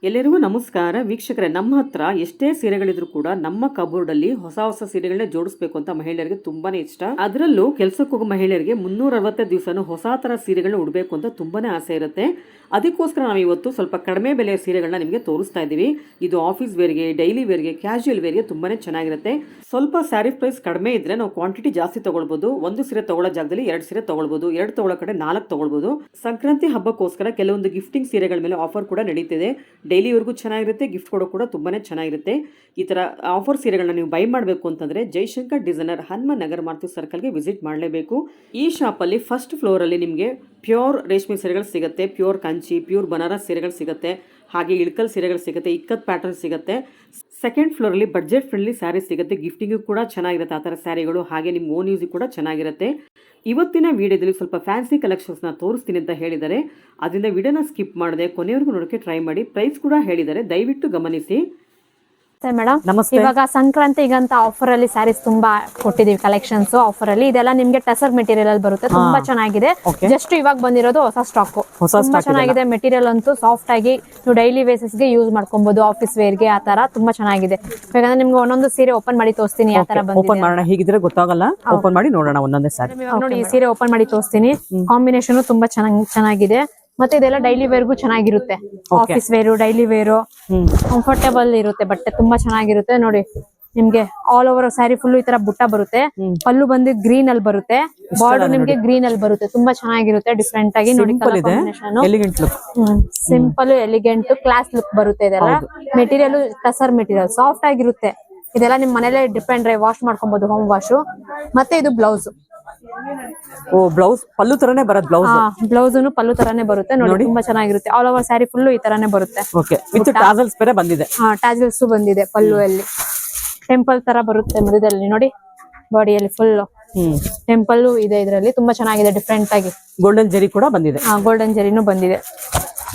ಎಲ್ಲರಿಗೂ ನಮಸ್ಕಾರ ವೀಕ್ಷಕರೇ. ನಮ್ಮ ಹತ್ರ ಎಷ್ಟೇ ಸೀರೆಗಳಿದ್ರು ಕೂಡ ನಮ್ಮ ಕಬೋರ್ಡ್ ಅಲ್ಲಿ ಹೊಸ ಹೊಸ ಸೀರೆಗಳನ್ನ ಜೋಡಿಸಬೇಕು ಅಂತ ಮಹಿಳೆಯರಿಗೆ ತುಂಬಾನೇ ಇಷ್ಟ. ಅದರಲ್ಲೂ ಕೆಲಸಕ್ಕೆ ಹೋಗೋ ಮಹಿಳೆಯರಿಗೆ 365 ದಿವಸನೂ ಹೊಸ ತರ ಸೀರೆಗಳನ್ನ ಉಡಬೇಕು ಅಂತ ತುಂಬಾನೇ ಆಸೆ ಇರುತ್ತೆ. ಅದಕ್ಕೋಸ್ಕರ ನಾವು ಇವತ್ತು ಸ್ವಲ್ಪ ಕಡಿಮೆ ಬೆಲೆಯ ಸೀರೆಗಳನ್ನ ನಿಮಗೆ ತೋರಿಸ್ತಾ ಇದ್ದೀವಿ. ಇದು ಆಫೀಸ್ ವೇರ್ಗೆ, ಡೈಲಿ ವೇರ್ಗೆ, ಕ್ಯಾಶುಯಲ್ ವೇರ್ಗೆ ತುಂಬಾನೇ ಚೆನ್ನಾಗಿರುತ್ತೆ. ಸ್ವಲ್ಪ ಸ್ಯಾರಿ ಪ್ರೈಸ್ ಕಡಿಮೆ ಇದ್ರೆ ನಾವು ಕ್ವಾಂಟಿಟಿ ಜಾಸ್ತಿ ತಗೊಳ್ಬಹುದು. ಒಂದು ಸೀರೆ ತಗೊಳ್ಳೋ ಜಾಗದಲ್ಲಿ 2 ಸೀರೆ ತಗೊಳ್ಬಹುದು, 2 ತಗೊಳ್ಳೋ ಕಡೆ 4 ತಗೊಳ್ಬಹುದು. ಸಂಕ್ರಾಂತಿ ಹಬ್ಬಕ್ಕೋಸ್ಕರ ಕೆಲವೊಂದು ಗಿಫ್ಟಿಂಗ್ ಸೀರೆಗಳ ಮೇಲೆ ಆಫರ್ ಕೂಡ ನಡೀತಿದೆ. ಡೈಲಿವರೆಗೂ ಚೆನ್ನಾಗಿರುತ್ತೆ, ಗಿಫ್ಟ್ ಕೊಡೋ ಕೂಡ ತುಂಬಾನೇ ಚೆನ್ನಾಗಿರುತ್ತೆ. ಈ ತರ ಆಫರ್ ಸೀರೆಗಳನ್ನ ನೀವು ಬೈ ಮಾಡಬೇಕು ಅಂತಂದ್ರೆ ಜಯಶಂಕರ್ ಡಿಸೈನರ್ ಹನುಮಾನ್ ನಗರ್ ಮಾರುತಿ ಸರ್ಕಲ್ಗೆ ವಿಸಿಟ್ ಮಾಡಲೇಬೇಕು. ಈ ಶಾಪ್ ಅಲ್ಲಿ ಫಸ್ಟ್ ಫ್ಲೋರ್ ಅಲ್ಲಿ ನಿಮಗೆ ಪ್ಯೂರ್ ರೇಷ್ಮೆ ಸೀರೆಗಳು ಸಿಗುತ್ತೆ, ಪ್ಯೂರ್ ಕಂಚಿ, ಪ್ಯೂರ್ ಬನಾರಸ್ ಸೀರೆಗಳು ಸಿಗುತ್ತೆ, ಹಾಗೆ ಇಳ್ಕಲ್ ಸೀರೆಗಳು ಸಿಗುತ್ತೆ, ಇಕ್ಕತ್ ಪ್ಯಾಟರ್ನ್ ಸಿಗುತ್ತೆ. ಸೆಕೆಂಡ್ ಫ್ಲೋರ್ ಅಲ್ಲಿ ಬಡ್ಜೆಟ್ ಫ್ರೆಂಡ್ಲಿ ಸ್ಯಾರಿ ಸಿಗುತ್ತೆ, ಗಿಫ್ಟಿಂಗು ಕೂಡ ಚೆನ್ನಾಗಿರುತ್ತೆ ಆ ತರ ಸ್ಯಾರಿಗಳು, ಹಾಗೆ ನಿಮ್ಮ ಓನ್ ಯೂಸ್ ಕೂಡ ಚೆನ್ನಾಗಿರುತ್ತೆ. ಇವತ್ತಿನ ವಿಡಿಯೋದಲ್ಲಿ ಸ್ವಲ್ಪ ಫ್ಯಾನ್ಸಿ ಕಲೆಕ್ಷನ್ಸ್ ನ ತೋರಿಸ್ತೀನಿ ಅಂತ ಹೇಳಿದ್ದಾರೆ. ಅದರಿಂದ ವಿಡಿಯೋನ ಸ್ಕಿಪ್ ಮಾಡದೆ ಕೊನೆವರೆಗೂ ನೋಡೋಕೆ ಟ್ರೈ ಮಾಡಿ. ಪ್ರೈಸ್ ಕೂಡ ಹೇಳಿದ್ದಾರೆ, ದಯವಿಟ್ಟು ಗಮನಿಸಿ. ಮೇಡಮ್ ಇವಾಗ ಸಂಕ್ರಾಂತಿಗಂತ ಆಫರ್ ಅಲ್ಲಿ ಸ್ಯಾರೀಸ್ ತುಂಬಾ ಕೊಟ್ಟಿದೀವಿ ಕಲೆಕ್ಷನ್ಸ್ ಆಫರ್ ಅಲ್ಲಿ. ಇದೆಲ್ಲ ನಿಮ್ಗೆ ಟಸರ್ ಮೆಟೀರಿಯಲ್ ಅಲ್ಲಿ ಬರುತ್ತೆ, ತುಂಬಾ ಚೆನ್ನಾಗಿದೆ. ಜಸ್ಟ್ ಇವಾಗ ಬಂದಿರೋದು ಹೊಸ ಸ್ಟಾಕ್, ತುಂಬಾ ಚೆನ್ನಾಗಿದೆ. ಮೆಟೀರಿಯಲ್ ಅಂತೂ ಸಾಫ್ಟ್ ಆಗಿ ನೀವು ಡೈಲಿ ಬೇಸಿಸ್ ಗೆ ಯೂಸ್ ಮಾಡ್ಕೊಬಹುದು, ಆಫೀಸ್ ವೇರ್ ಗೆ ಆತರ ತುಂಬಾ ಚೆನ್ನಾಗಿದೆ. ಯಾಕಂದ್ರೆ ನಿಮ್ಗೆ ಒಂದೊಂದು ಸೀರೆ ಓಪನ್ ಮಾಡಿ ತೋರಿಸ್ತೀನಿ ಯಾವ ತರ ಬಂದಿದೆ. ಓಪನ್ ಮಾಡೋಣ, ಹೀಗಿದ್ರೆ ಗೊತ್ತಾಗಲ್ಲ. ಓಪನ್ ಮಾಡಿ ನೋಡೋಣ ಒಂದೊಂದೇ ಸಾರಿ. ನೋಡಿ ಈ ಸೀರೆ ಓಪನ್ ಮಾಡಿ ತೋರಿಸ್ತೀನಿ. ಕಾಂಬಿನೇಷನ್ ತುಂಬಾ ಚೆನ್ನಾಗಿದೆ. ಮತ್ತೆ ಇದೆಲ್ಲ ಡೈಲಿ ವೇರ್ಗೂ ಚೆನ್ನಾಗಿರುತ್ತೆ, office wear, daily wear, comfortable ಇರುತ್ತೆ. ಬಟ್ಟೆ ತುಂಬಾ ಚೆನ್ನಾಗಿರುತ್ತೆ. ನೋಡಿ ನಿಮ್ಗೆ ಆಲ್ ಓವರ್ ಸ್ಯಾರಿ ಫುಲ್ ಈ ತರ ಬುಟ್ಟ ಬರುತ್ತೆ. ಪಲ್ಲು ಬಂದು ಗ್ರೀನ್ ಅಲ್ಲಿ ಬರುತ್ತೆ, ಬಾರ್ಡರ್ ನಿಮ್ಗೆ ಗ್ರೀನ್ ಅಲ್ಲಿ ಬರುತ್ತೆ. ತುಂಬಾ ಚೆನ್ನಾಗಿರುತ್ತೆ, ಡಿಫ್ರೆಂಟ್ ಆಗಿ. ನೋಡಿ ಸಿಂಪಲ್ ಎಲಿಗೆಂಟ್ ಕ್ಲಾಸ್ ಲುಕ್ ಬರುತ್ತೆ. ಇದೆಲ್ಲ ಮೆಟೀರಿಯಲ್ ಟಸರ್ ಮೆಟೀರಿಯಲ್ ಸಾಫ್ಟ್ ಆಗಿರುತ್ತೆ. ಇದೆಲ್ಲ ನಿಮ್ ಮನೇಲೆ ಡಿಪೆಂಡ್ ವಾಶ್ ಮಾಡ್ಕೊಬಹುದು, ಹೋಮ್ ವಾಶ್. ಮತ್ತೆ ಇದು ಬ್ಲೌಸ್, ಬ್ಲೌಸ್ ಪಲ್ಲು ತರನೇ ಬರುತ್ತೆ. ಬ್ಲೌಸ್ ಪಲ್ಲು ತರಾನೇ ಬರುತ್ತೆ. ನೋಡಿ ತುಂಬಾ ಚೆನ್ನಾಗಿರುತ್ತೆ. ಆಲ್ ಓವರ್ ಸ್ಯಾರಿ ಫುಲ್ ಈ ತರಾನೇ ಬರುತ್ತೆ. ಟಾಸಲ್ಸ್ ಬೇರೆ ಬಂದಿದೆ. ಟಾಸಲ್ಸ್ ಬಂದಿದೆ. ಪಲ್ಲುವಲ್ಲಿ ಟೆಂಪಲ್ ತರ ಬರುತ್ತೆ ಮಧ್ಯದಲ್ಲಿ. ನೋಡಿ ಬಾಡಿಯಲ್ಲಿ ಫುಲ್ ಟೆಂಪಲ್ ಇದೆ. ಇದರಲ್ಲಿ ತುಂಬಾ ಚೆನ್ನಾಗಿದೆ, ಡಿಫ್ರೆಂಟ್ ಆಗಿ. ಗೋಲ್ಡನ್ ಜರಿ ಕೂಡ ಬಂದಿದೆ. ಗೋಲ್ಡನ್ ಜರಿನೂ ಬಂದಿದೆ.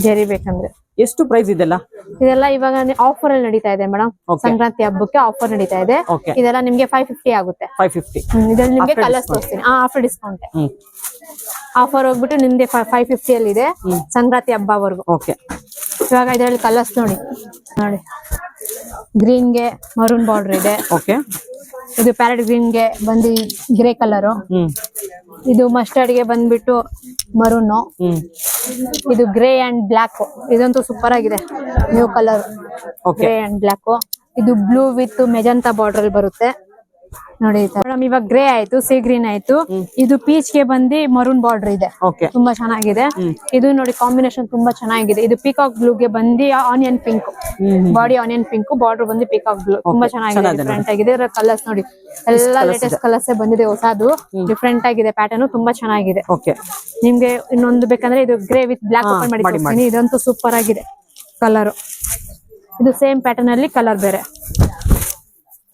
ಜರಿ ಬೇಕಂದ್ರೆ ಎಷ್ಟು ಪ್ರೈಸ್ ಇದೆಲ್ಲ? ಇದೆಲ್ಲ ಇವಾಗ ಆಫರ್ ಅಲ್ಲಿ ನಡೀತಾ ಇದೆ ಮೇಡಮ್. ಸಂಕ್ರಾಂತಿ ಹಬ್ಬಕ್ಕೆ ಆಫರ್ ನಡೀತಾ ಇದೆ. ಇದೆಲ್ಲ ನಿಮ್ಗೆ 550 ಆಗುತ್ತೆ. 550. ಇದ್ರಲ್ಲಿ ನಿಮ್ಗೆ ಕಲರ್ಸ್ ತೋರಿಸ್ತೀನಿ. ಆಫರ್ ಡಿಸ್ಕೌಂಟ್ ಆಫರ್ ಹೋಗ್ಬಿಟ್ಟು ನಿಮ್ಗೆ 550 ಅಲ್ಲಿ ಇದೆ ಸಂಕ್ರಾಂತಿ ಹಬ್ಬವರೆಗೂ. ಇವಾಗ ಇದರಲ್ಲಿ ಕಲರ್ಸ್ ನೋಡಿ ಗ್ರೀನ್ ಗೆ ಮರೂನ್ ಬಾರ್ಡರ್ ಇದೆ. ಇದು ಪ್ಯಾರೆಟ್ ಗ್ರೀನ್ ಗೆ ಬಂದು ಗ್ರೇ ಕಲರ್. ಇದು ಮಸ್ಟರ್ಡ್ ಗೆ ಬಂದ್ಬಿಟ್ಟು ಮರೂನ್. ಇದು ಗ್ರೇ ಅಂಡ್ ಬ್ಲಾಕ್. ಇದಂತೂ ಸೂಪರ್ ಆಗಿದೆ, new colour grey and black. ಇದು ಬ್ಲೂ ವಿತ್ ಮೆಜಂತಾ ಬಾರ್ಡರ್ ಅಲ್ಲಿ ಬರುತ್ತೆ. ನೋಡಿ ಮೇಡಮ್, ಇವಾಗ ಗ್ರೇ ಆಯ್ತು, ಸಿ ಗ್ರೀನ್ ಆಯ್ತು. ಇದು ಪೀಚ್ ಗೆ ಬಂದು ಮರೂನ್ ಬಾರ್ಡರ್ ಇದೆ, ತುಂಬಾ ಚೆನ್ನಾಗಿದೆ. ಇದು ನೋಡಿ ಕಾಂಬಿನೇಷನ್ ತುಂಬಾ ಚೆನ್ನಾಗಿದೆ. ಇದು ಪೀಕಾಕ್ ಬ್ಲೂ ಗೆ ಬಂದು onion pink, body onion pink, border ಬಂದು ಪೀಕಾಕ್ ಬ್ಲೂ. ತುಂಬಾ ಚೆನ್ನಾಗಿದೆ, ಡಿಫ್ರೆಂಟ್ ಆಗಿದೆ. ಕಲರ್ಸ್ ನೋಡಿ ಎಲ್ಲ ಲೇಟೆಸ್ಟ್ ಕಲರ್ಸ್ ಬಂದಿದೆ, ಹೊಸದು ಡಿಫ್ರೆಂಟ್ ಆಗಿದೆ. ಪ್ಯಾಟರ್ನ್ ತುಂಬಾ ಚೆನ್ನಾಗಿದೆ. ನಿಮ್ಗೆ ಇನ್ನೊಂದು ಬೇಕಂದ್ರೆ ಇದು ಗ್ರೇ ವಿತ್ ಬ್ಲಾಕ್ ಓಪನ್ ಮಾಡಿ. ಇದಂತೂ ಸೂಪರ್ ಆಗಿದೆ ಕಲರ್. ಇದು ಸೇಮ್ ಪ್ಯಾಟರ್ನ್ ಅಲ್ಲಿ ಕಲರ್ ಬೇರೆ.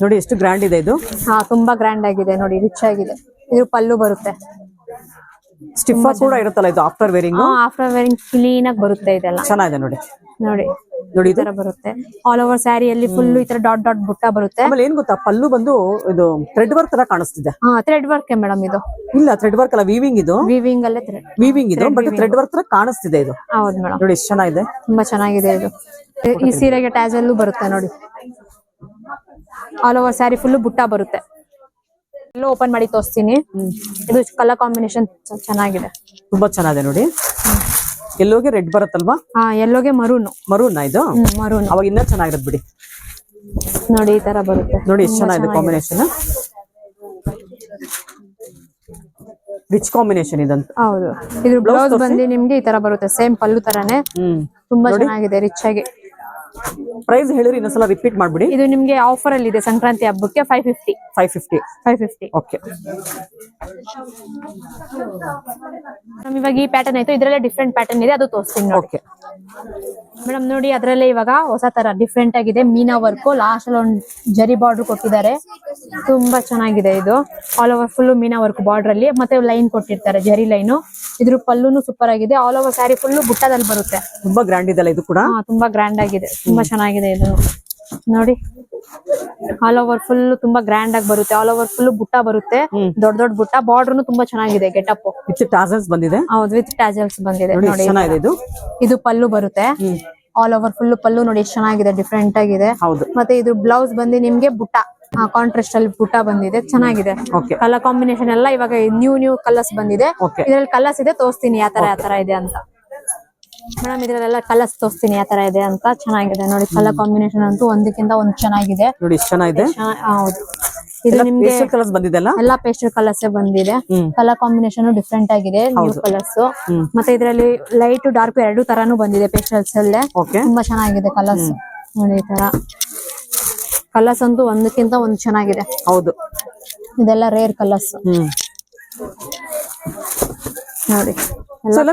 ನೋಡಿ ಎಷ್ಟು ಗ್ರ್ಯಾಂಡ್ ಇದೆ ಇದು. ತುಂಬಾ ಗ್ರ್ಯಾಂಡ್ ಆಗಿದೆ. ನೋಡಿ ರಿಚ್ ಆಗಿದೆ. ಇದು ಪಲ್ಲು ಬರುತ್ತೆ, ಸ್ಟಿಫ್ ಕೂಡ ಇರುತ್ತಲ್ಲ ಇದು. ಆಫ್ಟರ್ ವೇರಿಂಗ್ ಕ್ಲೀನ್ ಆಗಿ ಬರುತ್ತೆ. ಇದೆಲ್ಲ ಚೆನ್ನಾಗಿದೆ. ನೋಡಿ ಈ ತರ ಬರುತ್ತೆ. ಆಲ್ ಓವರ್ ಸ್ಯಾರಿಯಲ್ಲಿ ಫುಲ್ ಈ ತರ ಡಾಟ್ ಡಾಟ್ ಬುಟ್ಟ ಬರುತ್ತೆ. ಆಮೇಲೆ ಏನ್ ಗೊತ್ತಾ, ಪಲ್ಲು ಬಂದು ಇದು ಥ್ರೆಡ್ ವರ್ಕ್ ತರ ಕಾಣಿಸ್ತಿದೆ. ಥ್ರೆಡ್ ವರ್ಕ್ ಮೇಡಮ್ ಇದು. ಇಲ್ಲ, ಥ್ರೆಡ್ ವರ್ಕ್ ಅಲ್ಲ, ವೀವಿಂಗ್ ಇದು. ವೀವಿಂಗ್ ಅಲ್ಲೇ ವೀವಿಂಗ್ ಇದು, ಬಟ್ ಥ್ರೆಡ್ ವರ್ಕ್ ತರ ಕಾಣಿಸ್ತಿದೆ ಇದು. ಹೌದು ಮೇಡಮ್, ನೋಡಿ ಎಷ್ಟು ಚೆನ್ನಾಗಿದೆ, ತುಂಬಾ ಚೆನ್ನಾಗಿದೆ ಇದು. ಈ ಸೀರೆಗೆ ಟ್ಯಾಜಲ್ಲೂ ಬರುತ್ತೆ ನೋಡಿ. ಆಲ್ ಓವರ್ ಸ್ಯಾರಿ ಫುಲ್ ಬುಟ್ಟ ಬರುತ್ತೆ. ಎಲ್ಲ ಓಪನ್ ಮಾಡಿ ತೋರಿಸ್ತೀನಿ. ಇದು ಕಲರ್ ಕಾಂಬಿನೇಷನ್ ಚೆನ್ನಾಗಿದೆ, ತುಂಬಾ ಚೆನ್ನಾಗಿದೆ. ನೋಡಿ ಎಲ್ಲೋಗೆ ರೆಡ್ ಬರುತ್ತಲ್ವಾ? ಎಲ್ಲೋಗೆ ಮರೂನ್. ಮರೂನ್ ಇದು ಮರೂನ್. ಅವಾಗ ಇನ್ನೂ ಚೆನ್ನಾಗಿರುತ್ತೆ ಬಿಡಿ. ನೋಡಿ ಈ ತರ ಬರುತ್ತೆ. ನೋಡಿ ಎಷ್ಟು ಚೆನ್ನಾಗಿದೆ ಕಾಂಬಿನೇಷನ್, ರಿಚ್ ಕಾಂಬಿನೇಷನ್ ಇದಂತ. ಹೌದು, ಇದು ಬ್ಲೌಸ್ ಬಂದು ನಿಮ್ಗೆ ಈ ತರ ಬರುತ್ತೆ, ಸೇಮ್ ಪಲ್ಲು ತರಾನೇ. ತುಂಬಾ ಚೆನ್ನಾಗಿದೆ, ರಿಚ್ ಆಗಿ. ಪ್ರೈಸ್ ಹೇಳಿರಿ ಇನ್ನೊಂದ್ಸಲ ರಿಪೀಟ್ ಮಾಡ್ಬಿಡಿ. ಇದು ನಿಮ್ಗೆ ಆಫರ್ ಅಲ್ಲಿ ಇದೆ ಸಂಕ್ರಾಂತಿ ಹಬ್ಬಕ್ಕೆ 550. ಓಕೆ. ಇವಾಗ ಈ ಪ್ಯಾಟರ್ನ್ ಆಯ್ತು, ಇದ್ರಲ್ಲೇ ಡಿಫ್ರೆಂಟ್ ಪ್ಯಾಟರ್ನ್ ಇದೆ, ಅದು ತೋರಿಸ್ತೀನಿ. ಓಕೆ ಮೇಡಮ್, ನೋಡಿ ಅದ್ರಲ್ಲೇ ಇವಾಗ ಹೊಸ ತರ ಡಿಫ್ರೆಂಟ್ ಆಗಿದೆ. ಮೀನಾ ವರ್ಕ್ ಲಾಸ್ಟ್ ಅಲ್ಲಿ ಒಂದು ಜರಿ ಬಾರ್ಡರ್ ಕೊಟ್ಟಿದ್ದಾರೆ, ತುಂಬಾ ಚೆನ್ನಾಗಿದೆ. ಇದು ಆಲ್ ಓವರ್ ಫುಲ್ ಮೀನಾ ವರ್ಕ್ ಬಾರ್ಡರ್ ಅಲ್ಲಿ, ಮತ್ತೆ ಲೈನ್ ಕೊಟ್ಟಿರ್ತಾರೆ, ಜರಿ ಲೈನ್. ಇದ್ರ ಪಲ್ಲುನು ಸೂಪರ್ ಆಗಿದೆ. ಆಲ್ ಓವರ್ ಸ್ಯಾರಿ ಫುಲ್ ಬುಟ್ಟದಲ್ಲಿ ಬರುತ್ತೆ. ತುಂಬಾ ಗ್ರ್ಯಾಂಡ್ ಇದೆಲ್ಲ ಇದು ಕೂಡ. ತುಂಬಾ ಗ್ರ್ಯಾಂಡ್ ಆಗಿದೆ, ತುಂಬಾ ಚೆನ್ನಾಗಿದೆ ಇದು. ನೋಡಿ ಆಲ್ ಓವರ್ ಫುಲ್ ತುಂಬಾ ಗ್ರ್ಯಾಂಡ್ ಆಗಿ ಬರುತ್ತೆ. ಆಲ್ ಓವರ್ ಫುಲ್ ಬುಟ್ಟ ಬರುತ್ತೆ, ದೊಡ್ಡ ದೊಡ್ಡ ಬುಟ್ಟ. ಬಾರ್ಡರ್ ತುಂಬಾ ಚೆನ್ನಾಗಿದೆ. ಗೆಟಪ್ ವಿತ್ ಟಾಸಲ್ಸ್ ಬಂದಿದೆ. ಹೌದು, ವಿತ್ ಟಾಸಲ್ಸ್ ಬಂದಿದೆ. ನೋಡಿ ಚೆನ್ನಾಗಿದೆ ಇದು. ಇದು ಪಲ್ಲು ಬರುತ್ತೆ. ಆಲ್ ಓವರ್ ಫುಲ್ ಪಲ್ಲು ನೋಡಿ ಎಷ್ಟು ಚೆನ್ನಾಗಿದೆ, ಡಿಫ್ರೆಂಟ್ ಆಗಿದೆ. ಹೌದು. ಮತ್ತೆ ಇದು ಬ್ಲೌಸ್ ಬಂದು ನಿಮ್ಗೆ ಬುಟ್ಟ ಕಾಂಟ್ರಾಸ್ಟ್ ಅಲ್ಲಿ ಬುಟ್ಟ ಬಂದಿದೆ, ಚೆನ್ನಾಗಿದೆ. ಓಕೆ. ಕಲರ್ ಕಾಂಬಿನೇಷನ್ ಎಲ್ಲ ಇವಾಗ ನ್ಯೂ ಕಲರ್ಸ್ ಬಂದಿದೆ. ಓಕೆ. ಇದ್ರಲ್ಲಿ ಕಲರ್ಸ್ ಇದೆ, ತೋರಿಸ್ತೀನಿ ಯಾವ ತರ ಇದೆ ಅಂತ. ಮೇಡಮ್ ಇದ್ರಲ್ಲೆಲ್ಲ ಕಲರ್ಸ್ ತೋರಿಸ್ತೀನಿ ಯಾವ ತರ ಇದೆ ಅಂತ. ಚೆನ್ನಾಗಿದೆ ನೋಡಿ, ಕಲರ್ ಕಾಂಬಿನೇಷನ್ ಅಂತೂ ಒಂದಕ್ಕಿಂತ ಒಂದ್ ಚೆನ್ನಾಗಿದೆ ನೋಡಿ, ಎಷ್ಟು ಚೆನ್ನಾಗಿದೆ. ಹೌದು, ಇದು ನಿಮ್ಗೆ ಕಲರ್ಸ್ ಬಂದಿದೆಲ್ಲ ಎಲ್ಲಾ ಪೇಸ್ಟಲ್ ಕಲರ್ಸ್ ಬಂದಿದೆ. ಕಲರ್ ಕಾಂಬಿನೇಷನ್ ಡಿಫ್ರೆಂಟ್ ಆಗಿದೆ, ನ್ಯೂ ಕಲರ್ಸ್. ಮತ್ತೆ ಇದರಲ್ಲಿ ಲೈಟ್ ಡಾರ್ಕ್ ಎರಡು ತರಾನು ಬಂದಿದೆ ಪೇಸ್ಟಲ್ಸ್ ಅಲ್ಲೇ. ತುಂಬಾ ಚೆನ್ನಾಗಿದೆ ಕಲರ್ಸ್ ನೋಡಿ. ಈ ತರ ಕಲರ್ಸ್ ಅಂತೂ ಒಂದಕ್ಕಿಂತ ಒಂದ್ ಚೆನ್ನಾಗಿದೆ. ಹೌದು, ಇದೆಲ್ಲ ರೇರ್ ಕಲರ್ಸ್ ನೋಡಿ.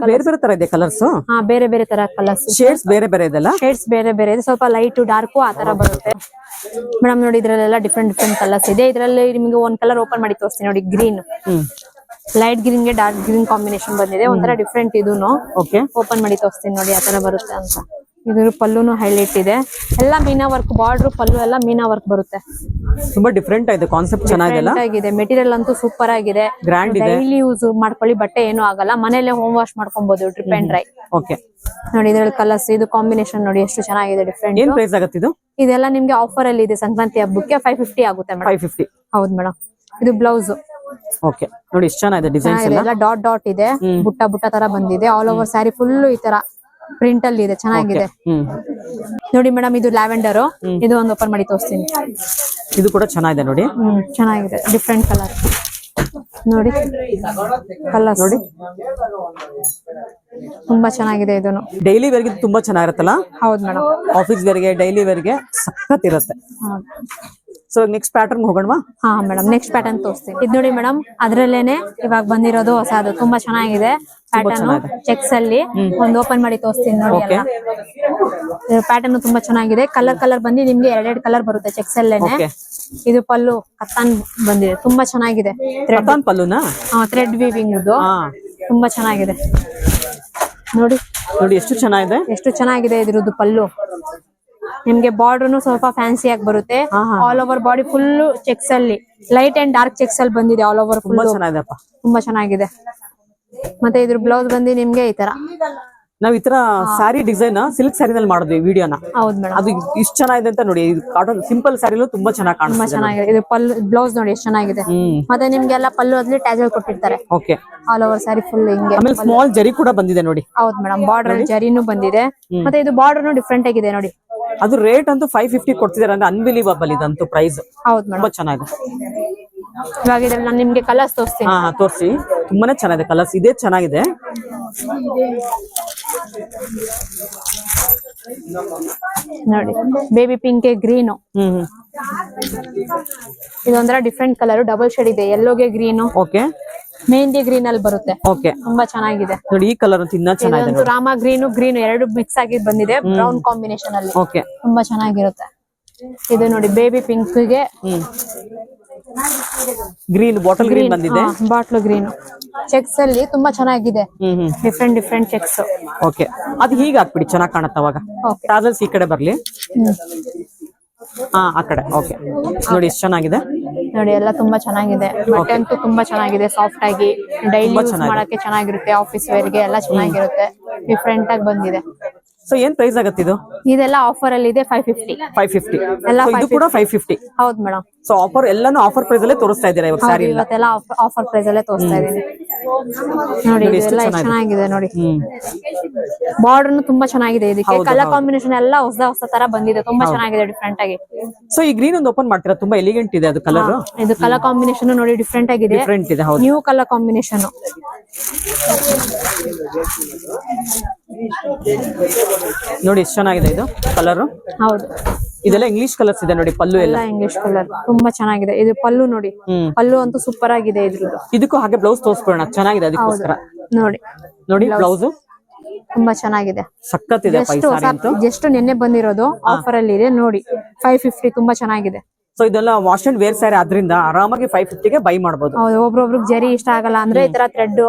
ಬೇರೆ ಬೇರೆ ತರ ಇದೆ ಕಲರ್ಸ್. ಹಾ, ಬೇರೆ ಬೇರೆ ತರ ಕಲರ್ಸ್, ಶೇಡ್ಸ್ ಬೇರೆ ಬೇರೆ ಇದೆಲ್ಲ. ಶೇಡ್ಸ್ ಬೇರೆ ಬೇರೆ ಇದೆ, ಸ್ವಲ್ಪ ಲೈಟ್ ಡಾರ್ಕ್ ಆ ತರ ಬರುತ್ತೆ. ಮೇಡಮ್ ನೋಡಿ, ಇದ್ರಲ್ಲೆಲ್ಲ ಡಿಫ್ರೆಂಟ್ ಕಲರ್ಸ್ ಇದೆ. ಇದ್ರಲ್ಲಿ ನಿಮ್ಗೆ ಒಂದ್ ಕಲರ್ ಓಪನ್ ಮಾಡಿ ತೋರಿಸ್ತೀನಿ ನೋಡಿ. ಗ್ರೀನ್, ಲೈಟ್ ಗ್ರೀನ್ ಗೆ ಡಾರ್ಕ್ ಗ್ರೀನ್ ಕಾಂಬಿನೇಷನ್ ಬಂದಿದೆ, ಒಂಥರ ಡಿಫ್ರೆಂಟ್ ಇದೂನು. ಓಪನ್ ಮಾಡಿ ತೋರಿಸ್ತೀನಿ ನೋಡಿ ಯಾವ ತರ ಬರುತ್ತೆ ಅಂತ. ಇದ್ರ ಪಲ್ಲುನು ಹೈಲೈಟ್ ಇದೆ, ಎಲ್ಲ ಮೀನಾ ವರ್ಕ್, ಬಾರ್ಡರ್ ಪಲ್ಲು ಎಲ್ಲ ಮೀನಾ ವರ್ಕ್ ಬರುತ್ತೆ. ತುಂಬಾ ಡಿಫ್ರೆಂಟ್ ಆಗಿದೆ, ಕಾನ್ಸೆಪ್ಟ್ ಚೆನ್ನಾಗಿದೆ. ಮೆಟೀರಿಯಲ್ ಅಂತೂ ಸೂಪರ್ ಆಗಿದೆ, ಗ್ರ್ಯಾಂಡ್ ಇದೆ. ಡೈಲಿ ಯೂಸ್ ಮಾಡ್ಕೊಳ್ಳಿ, ಬಟ್ಟೆ ಏನು ಆಗಲ್ಲ, ಮನೇಲೆ ಹೋಮ್ ವಾಶ್ ಮಾಡ್ಕೊಬಹುದು, ಟ್ರಿಪ್ ಅಂಡ್ ಡ್ರೈ. ಓಕೆ ನೋಡಿ ಇದ್ರಲ್ಲಿ ಕಲರ್ಸ್, ಇದು ಕಾಂಬಿನೇಷನ್ ನೋಡಿ ಎಷ್ಟು ಚೆನ್ನಾಗಿದೆ, ಡಿಫ್ರೆಂಟ್. ಏನ್ ಪ್ರೈಸ್ ಆಗುತ್ತೆ ಇದು? ಇದೆಲ್ಲ ನಿಮ್ಗೆ ಆಫರ್ ಅಲ್ಲಿ ಇದೆ, ಸಂಕ್ರಾಂತಿ ಹಬ್ಬಕ್ಕೆ 550 ಆಗುತ್ತೆ ಮೇಡಮ್. 550. ಹೌದು ಮೇಡಮ್. ಇದು ಬ್ಲೌಸ್. ಓಕೆ ನೋಡಿ, ಎಷ್ಟು ಚೆನ್ನಾಗಿದೆ ಡಿಸೈನ್ಸ್ ಎಲ್ಲ. ಡಾಟ್ ಡಾಟ್ ಇದೆ, ಬುಟ್ಟ ಬುಟ್ಟ ತರ ಬಂದಿದೆ. ಆಲ್ ಓವರ್ ಸ್ಯಾರಿ ಫುಲ್ ಈ ತರ ಪ್ರಿಂಟ್ ಅಲ್ಲಿ ಇದೆ, ಚೆನ್ನಾಗಿದೆ ನೋಡಿ ಮೇಡಮ್. ಇದು ಲ್ಯಾವೆಂಡರ್, ಇದು ಒಂದು ಓಪನ್ ಮಾಡಿ ತೋರಿಸ್ತೀನಿ. ಇದು ಕೂಡ ಚೆನ್ನಾಗಿದೆ ನೋಡಿ. ಚೆನ್ನಾಗಿದೆ, ಡಿಫ್ರೆಂಟ್ ಕಲರ್ ನೋಡಿ. ಕಲರ್ಸ್ ನೋಡಿ, ತುಂಬಾ ಚೆನ್ನಾಗಿದೆ. ಇದನ್ನು ಡೈಲಿ ವೇರ್ಗೆ ತುಂಬಾ ಚೆನ್ನಾಗಿರುತ್ತಲ್ಲ. ಹೌದು ಮೇಡಮ್, ಆಫೀಸ್ ವೇರ್ಗೆ, ಡೈಲಿ ವೇರ್ಗೆ ಸಖತ್ ಇರುತ್ತೆ. ಸೊ ನೆಕ್ಸ್ಟ್ ಪ್ಯಾಟರ್ನ್ ಹೋಗೋಣವಾ? ಹಾ ಮೇಡಮ್, ನೆಕ್ಸ್ಟ್ ಪ್ಯಾಟರ್ನ್ ತೋರಿಸ್ತೀನಿ. ಇದು ನೋಡಿ ಮೇಡಮ್, ಅದ್ರಲ್ಲೇನೆ ಇವಾಗ ಬಂದಿರೋದು ಹೊಸದು, ತುಂಬಾ ಚೆನ್ನಾಗಿದೆ ಪ್ಯಾಟರ್ನ್. ಚೆಕ್ಸ್ ಅಲ್ಲಿ ಒಂದು ಓಪನ್ ಮಾಡಿ ತೋರಿಸ್ತೀನಿ ನೋಡಿ. ಪ್ಯಾಟರ್ನ್ ತುಂಬಾ ಚೆನ್ನಾಗಿದೆ. ಕಲರ್ ಬಂದು ನಿಮ್ಗೆ ಎರಡೆರಡು ಕಲರ್ ಬರುತ್ತೆ ಚೆಕ್ಸ್ ಅಲ್ಲೇನೆ. ಇದು ಪಲ್ಲು ಕತ್ತಾನ್ ಬಂದಿದೆ, ತುಂಬಾ ಚೆನ್ನಾಗಿದೆ. ಪಲ್ಲುನಾ? ಥ್ರೆಡ್ ವೀವಿಂಗ್ ಇದು, ತುಂಬಾ ಚೆನ್ನಾಗಿದೆ ನೋಡಿ. ನೋಡಿ ಎಷ್ಟು ಚೆನ್ನಾಗಿದೆ, ಎಷ್ಟು ಚೆನ್ನಾಗಿದೆ ಇದ್ರದ್ದು ಪಲ್ಲು. ನಿಮ್ಗೆ ಬಾರ್ಡರ್ನು ಸ್ವಲ್ಪ ಫ್ಯಾನ್ಸಿ ಆಗಿ ಬರುತ್ತೆ. All over body full cheques ಅಲ್ಲಿ, ಲೈಟ್ ಅಂಡ್ ಡಾರ್ಕ್ ಚೆಕ್ಸ್ ಅಲ್ಲಿ ಬಂದಿದೆ. ಆಲ್ ಓವರ್ ಫುಲ್ ತುಂಬಾ ಚೆನ್ನಾಗಿದೆ. ಮತ್ತೆ ಇದ್ರ ಬ್ಲೌಸ್ ಬಂದು ನಿಮ್ಗೆ ಈ ತರ. ನಾವ್ ಈ ತರ ಸ್ಯಾರಿ ಡಿಸೈನ್ ಸಿಲ್ಕ್ ಸ್ಯಾರಿನಲ್ಲಿ ಮಾಡಿದ್ವಿ ವಿಡಿಯೋನ. ಹೌದು ಮೇಡಮ್, ಅದು ಇಷ್ಟು ಚೆನ್ನಾಗಿದೆ ಅಂತ ನೋಡಿ. ಕಾಟನ್ ಸಿಂಪಲ್ ಸ್ಯಾರಿಲೂ ತುಂಬಾ ಚೆನ್ನಾಗಿ ಕಾಣಿಸ್ತಿದೆ. ತುಂಬಾ ಚೆನ್ನಾಗಿದೆ. ಇದು ಪಲ್ಲು, ಬ್ಲೌಸ್ ನೋಡಿ ಎಷ್ಟು ಚೆನ್ನಾಗಿದೆ. ಮತ್ತೆ ನಿಮ್ಗೆಲ್ಲ ಪಲ್ಲು ಅದ್ರಲ್ಲಿ ಟ್ಯಾಜಲ್ ಕೊಟ್ಟಿರ್ತಾರೆ. Okay, all over sari full ಹಿಂಗೆ. ಆಮೇಲೆ ಸ್ಮಾಲ್ ಜರಿ ಕೂಡ ಬಂದಿದೆ ನೋಡಿ. ಹೌದು ಮೇಡಮ್, ಬಾರ್ಡರ್ ಜರಿನೂ ಬಂದಿದೆ. ಮತ್ತೆ ಇದು ಬಾರ್ಡರ್ನು ಡಿಫ್ರೆಂಟ್ ಆಗಿದೆ ನೋಡಿ. ಅದು ರೇಟ್ ಅಂತೂ 550 ಕೊಡ್ತಿದ್ದಾರೆ ಅಂದ್ರೆ ಅನ್ಬಿಲೀವಬಲ್ ಇದಂತೂ ಪ್ರೈಸ್. ಹೌದು ಮೇಡಮ್, ತುಂಬಾ ಚೆನ್ನಾಗಿದೆ. ಇವಾಗ ಇದ್ರಲ್ಲಿ ನಾನು ನಿಮ್ಗೆ ಕಲರ್ಸ್ ತೋರಿಸ್ತೀನಿ. ತೋರಿಸಿ. ತುಂಬಾನೇ ಚೆನ್ನಾಗಿದೆ ಕಲರ್ಸ್, ಇದೇ ಚೆನ್ನಾಗಿದೆ ನೋಡಿ. ಬೇಬಿ ಪಿಂಕ್ ಗ್ರೀನ್, ಇದೊಂಥರ ಡಿಫ್ರೆಂಟ್ ಕಲರ್, ಡಬಲ್ ಶೇಡ್ ಇದೆ. ಯೆಲ್ಲೋಗೆ ಗ್ರೀನ್, ಓಕೆ, ಮೆಹಂದಿ ಗ್ರೀನ್ ಅಲ್ಲಿ ಬರುತ್ತೆ. ಓಕೆ, ತುಂಬಾ ಚೆನ್ನಾಗಿದೆ ನೋಡಿ. ಈ ಕಲರ್ ಅಂತೂ ಇನ್ನೂ ಚೆನ್ನಾಗಿದೆ. ರಾಮ ಗ್ರೀನ್ ಎರಡು ಮಿಕ್ಸ್ ಆಗಿ ಬಂದಿದೆ, ಬ್ರೌನ್ ಕಾಂಬಿನೇಷನ್ ಅಲ್ಲಿ. ಓಕೆ, ತುಂಬಾ ಚೆನ್ನಾಗಿರುತ್ತೆ. ಇದು ನೋಡಿ ಬೇಬಿ ಪಿಂಕ್ ಗೆ ಗ್ರೀನ್, ಬಾಟಲ್ ಗ್ರೀನ್ ಬಂದಿದೆ. ಬಾಟ್ಲು ಗ್ರೀನ್ ಚೆಕ್ಸ್ ಅಲ್ಲಿ ತುಂಬಾ ಚೆನ್ನಾಗಿದೆ. Different cheques. ಓಕೆ, ಅದು ಹೀಗೆ ಹಾಕ್ಬಿಡಿ, ಚೆನ್ನಾಗಿ ಕಾಣುತ್ತೆ ಅವಾಗ. ಟಾಸಲ್ಸ್ ಈ ಕಡೆ ಬರ್ಲಿ. ಆ ಕಡೆ. ಓಕೆ, ನೋಡಿ ಎಷ್ಟು ಚೆನ್ನಾಗಿದೆ ನೋಡಿ. ಎಲ್ಲ ತುಂಬಾ ಚೆನ್ನಾಗಿದೆ. ಬಟ್ಟೆ ಅಂತೂ ತುಂಬಾ ಚೆನ್ನಾಗಿದೆ, ಸಾಫ್ಟ್ ಆಗಿ ಡೈಲಿ ಯೂಸ್ ಮಾಡಕ್ಕೆ ಚೆನ್ನಾಗಿರುತ್ತೆ. ಆಫೀಸ್ ವೇರ್ ಗೆ ಎಲ್ಲ ಚೆನ್ನಾಗಿರುತ್ತೆ, ಡಿಫ್ರೆಂಟ್ ಆಗಿ ಬಂದಿದೆ. ಸೊ ಏನ್ ಪ್ರೈಸ್ ಆಗುತ್ತೆ ಇದು? ಇದೆಲ್ಲ ಆಫರ್ ಅಲ್ಲಿ ಇದೆ 550. ಎಲ್ಲ ಇದು ಕೂಡ 550. ಹೌದು ಮೇಡಮ್. ಸೊ ಆಫರ್ ಎಲ್ಲಾನು ಆಫರ್ ಪ್ರೈಸ್ ಅಲ್ಲೇ ತೋರಿಸ್ತಾ ಇದ್ದೀರಾ ಇವಾಗ ಸ್ಯಾರಿ? ಇವತ್ತೆಲ್ಲ ಆಫರ್ ಪ್ರೈಸ್ ಅಲ್ಲೇ ತೋರಿಸ್ತಾ ಇದ್ದೀನಿ ನೋಡಿ. ಇದೆಲ್ಲ ಚೆನ್ನಾಗಿದೆ ನೋಡಿ. ಬಾರ್ಡರ್ನು ತುಂಬಾ ಚೆನ್ನಾಗಿದೆ. ಇದಕ್ಕೆ ಕಲರ್ ಕಾಂಬಿನೇಷನ್ ಎಲ್ಲ ಹೊಸ ತರ ಬಂದಿದೆ, ತುಂಬಾ ಚೆನ್ನಾಗಿದೆ, ಡಿಫ್ರೆಂಟ್ ಆಗಿ. ಸೊ ಈ ಗ್ರೀನ್ ಒಂದು ಓಪನ್ ಮಾಡ್ತೀರಾ? ತುಂಬಾ ಎಲಿಗೆಂಟ್ ಇದೆ ಅದು ಕಲರ್. ಇದು ಕಲರ್ ಕಾಂಬಿನೇಷನ್ ನೋಡಿ, ಡಿಫ್ರೆಂಟ್ ಆಗಿದೆ, ಡಿಫ್ರೆಂಟ್ ಇದೆ. ಹೌದು, ನ್ಯೂ ಕಲರ್ ಕಾಂಬಿನೇಷನ್. ನೋಡಿ ಎಷ್ಟು ಚೆನ್ನಾಗಿದೆ ಇದು ಕಲರ್. ಹೌದು, ಇದೆಲ್ಲ ಇಂಗ್ಲಿಷ್ ಕಲರ್ಸ್ ಇದೆ ನೋಡಿ. ಪಲ್ಲು ಎಲ್ಲ ಇಂಗ್ಲಿಷ್ ಕಲರ್, ತುಂಬಾ ಚೆನ್ನಾಗಿದೆ. ಇದು ಪಲ್ಲು ನೋಡಿ, ಪಲ್ಲು ಅಂತೂ ಸೂಪರ್ ಆಗಿದೆ ಇದ್ರದ್ದು. ಇದಕ್ಕೂ ಹಾಗೆ ಬ್ಲೌಸ್ ತೋರಿಸ್ಕೊಳ್ಳೋಣ, ಚೆನ್ನಾಗಿದೆ ಅದಕ್ಕೋಸ್ಕರ. ನೋಡಿ ಬ್ಲೌಸ್ ತುಂಬಾ ಚೆನ್ನಾಗಿದೆ, ಸಖತ್ತಿದೆ. ಜಸ್ಟ್ ನಿನ್ನೆ ಬಂದಿರೋದು, ಆಫರ್ ಅಲ್ಲಿ ಇದೆ ನೋಡಿ. 550, ತುಂಬಾ ಚೆನ್ನಾಗಿದೆ. ಸೊ ಇದೆಲ್ಲ ವಾಶ್ ಅಂಡ್ ವೇರ್ ಸ್ಯಾರಿ, ಆದ್ರಿಂದ ಆರಾಮಾಗಿ 550ಗೆ ಬೈ ಮಾಡಬಹುದು. ಒಬ್ರೊಬ್ರಿಗೆ ಜರಿ ಇಷ್ಟ ಆಗಲ್ಲ ಅಂದ್ರೆ ಈ ತರ ಥ್ರೆಡ್